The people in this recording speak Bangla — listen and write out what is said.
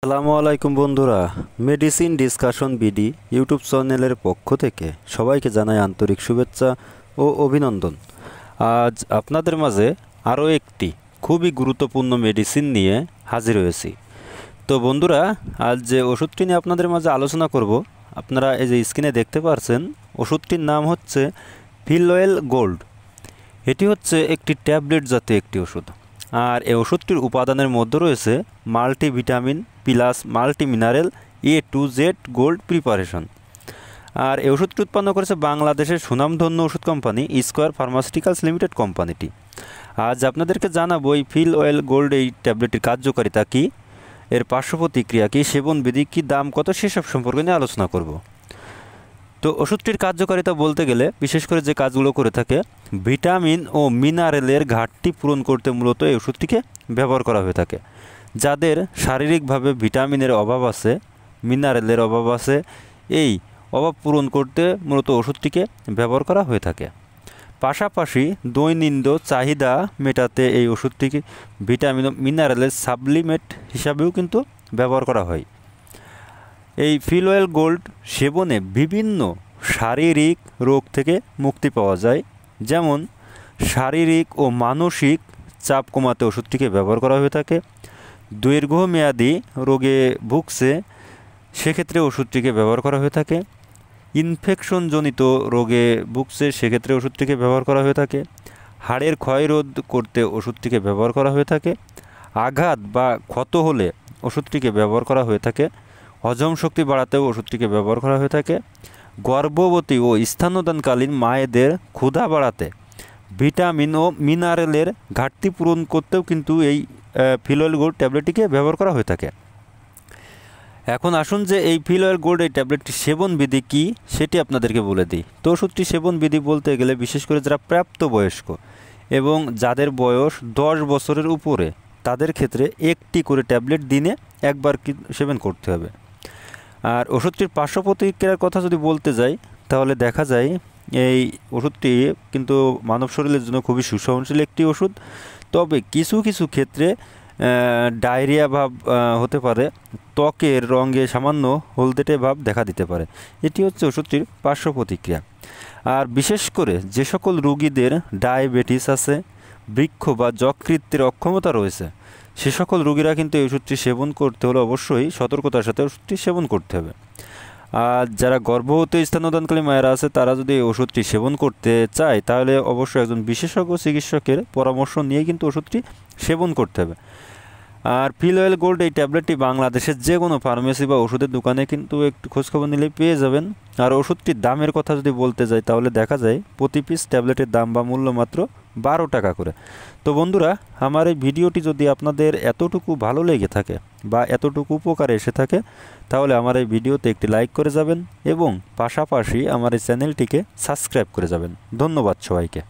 আসসালামু আলাইকুম বন্ধুরা, মেডিসিন ডিসকাশন বিডি ইউটিউব চ্যানেলের পক্ষ থেকে সবাইকে জানাই আন্তরিক শুভেচ্ছা ও অভিনন্দন। আজ আপনাদের মাঝে আরও একটি খুবই গুরুত্বপূর্ণ মেডিসিন নিয়ে হাজির হয়েছি। তো বন্ধুরা, আজ যে ওষুধটি নিয়ে আপনাদের মাঝে আলোচনা করব, আপনারা এই যে স্ক্রিনে দেখতে পাচ্ছেন, ওষুধটির নাম হচ্ছে ফিলওয়েল গোল্ড। এটি হচ্ছে একটি ট্যাবলেট জাতীয় একটি ওষুধ। আর এই ওষুধটির উপাদানের মধ্যে রয়েছে multivitamin plus multi mineral A to Z gold preparation. আর এই ওষুধটি উৎপন্ন করেছে বাংলাদেশের সুনামধন্য ওষুধ কোম্পানি স্কয়ার ফার্মাসিউটিক্যালস লিমিটেড কোম্পানিটি। আজ আপনাদেরকে জানাবো এই ফিলওয়েল গোল্ড এই ট্যাবলেটটির কার্যকারিতা কী, এর পার্শ্ব প্রতিক্রিয়া কী, সেবনবিধি কী, দাম কত, সেসব সম্পর্কে নিয়ে আলোচনা করব। তো ওষুধটির কার্যকারিতা বলতে গেলে বিশেষ করে যে কাজগুলো করে থাকে, ভিটামিন ও মিনারেলের ঘাটতি পূরণ করতে মূলত এই ওষুধটিকে ব্যবহার করা হয়ে থাকে। যাদের শারীরিকভাবে ভিটামিনের অভাব আছে, মিনারেলের অভাব আছে, এই অভাব পূরণ করতে মূলত ওষুধটিকে ব্যবহার করা হয়ে থাকে। পাশাপাশি দৈনন্দিন চাহিদা মেটাতে এই ওষুধটিকে ভিটামিন ও মিনারেলের সাপ্লিমেন্ট হিসাবেও কিন্তু ব্যবহার করা হয়। এই ফিলওয়েল গোল্ড সেবনে বিভিন্ন শারীরিক রোগ থেকে মুক্তি পাওয়া যায়, যেমন শারীরিক ও মানসিক চাপ কমাতে ওষুধটিকে ব্যবহার করা হয়ে থাকে। দীর্ঘমেয়াদী রোগে ভুগছে, সেক্ষেত্রে ওষুধটিকে ব্যবহার করা হয়ে থাকে। ইনফেকশনজনিত রোগে ভুগছে, সেক্ষেত্রে ওষুধটিকে ব্যবহার করা হয়ে থাকে। হাড়ের ক্ষয়রোধ করতে ওষুধটিকে ব্যবহার করা হয়ে থাকে। আঘাত বা ক্ষত হলে ওষুধটিকে ব্যবহার করা হয়ে থাকে। হজম শক্তি বাড়াতেও ওষুধটিকে ব্যবহার করা হয়ে থাকে। গর্ভবতী ও স্তন্যদানকালীন মায়েদের ক্ষুধা বাড়াতে, ভিটামিন ও মিনারেলের ঘাটতি পূরণ করতেও কিন্তু এই ফিলওয়েল গোল্ড ট্যাবলেটটিকে ব্যবহার করা হয়ে থাকে। এখন আসুন যে এই ফিলওয়েল গোল্ড এই ট্যাবলেটটি সেবনবিধি কী সেটি আপনাদেরকে বলে দিই। তো ওষুধটি সেবনবিধি বলতে গেলে বিশেষ করে যারা প্রাপ্তবয়স্ক এবং যাদের বয়স 10 বছরের উপরে, তাদের ক্ষেত্রে একটি করে ট্যাবলেট দিনে একবার সেবন করতে হবে। আর ওষুধটির পার্শ্ব প্রতিক্রিয়ার কথা যদি বলতে যাই, তাহলে দেখা যায় এই ওষুধটি কিন্তু মানব শরীরের জন্য খুবই সুসহনশীল একটি ওষুধ। তবে কিছু কিছু ক্ষেত্রে ডায়রিয়া ভাব হতে পারে, ত্বকের রঙে সামান্য হলদেটে ভাব দেখা দিতে পারে। এটি হচ্ছে ওষুধটির পার্শ্ব প্রতিক্রিয়া। আর বিশেষ করে যে সকল রোগীদের ডায়াবেটিস আছে, বৃক্ষ বা যকৃতের অক্ষমতা রয়েছে, সে সকল রোগীরা কিন্তু এই ওষুধটি সেবন করতে হলে অবশ্যই সতর্কতার সাথে ওষুধটি সেবন করতে হবে। আর যারা গর্ভবতী স্তন্যদানকালী মায়েরা আছে, তারা যদি এই ওষুধটি সেবন করতে চায়, তাহলে অবশ্যই একজন বিশেষজ্ঞ চিকিৎসকের পরামর্শ নিয়ে কিন্তু ওষুধটি সেবন করতে হবে। আর ফিলওয়েল গোল্ড এই ট্যাবলেটটি বাংলাদেশের যে কোনো ফার্মেসি বা ওষুধের দোকানে কিন্তু একটু খোঁজখবর নিলেই পেয়ে যাবেন। আর ওষুধটির দামের কথা যদি বলতে যাই, তাহলে দেখা যায় প্রতি পিস ট্যাবলেটের দাম বা মূল্য মাত্র 12 টাকা করে। তো বন্ধুরা, আমার এই ভিডিওটি যদি আপনাদের এতটুকু ভালো লেগে থাকে বা এতটুকু উপকারে এসে থাকে, তাহলে আমার এই ভিডিওতে একটি লাইক করে যাবেন এবং পাশাপাশি আমার এই চ্যানেলটিকে সাবস্ক্রাইব করে যাবেন। ধন্যবাদ সবাইকে।